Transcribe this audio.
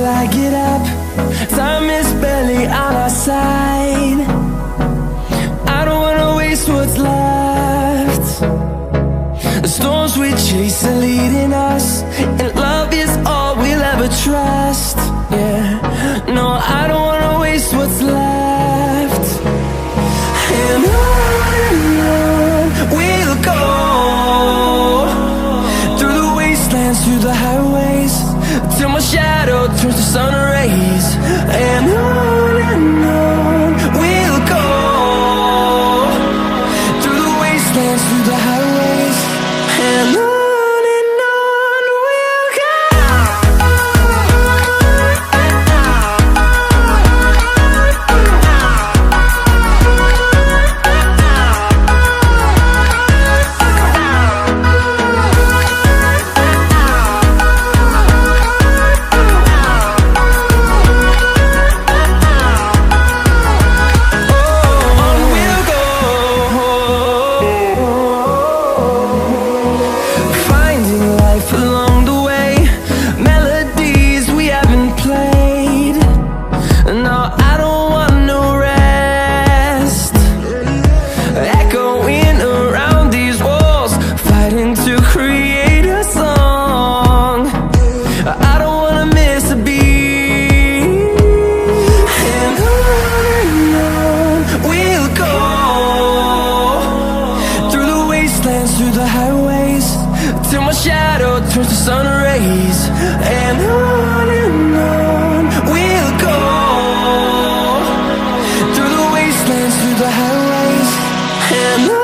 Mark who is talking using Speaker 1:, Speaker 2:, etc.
Speaker 1: I get up. Time is barely on our side. I don't wanna waste what's left. The storms we chase are leading us, and love is all we'll ever trust. Yeah, no, I don't wanna waste what's left. And on we'll go, through the wastelands, through the highways, till my shadow turns to sun rays. And on we'll go, through the wastelands, through the highways, and on. Through the highways, till my shadow turns to sun rays. And on we'll go, through the wastelands, through the highways, and on.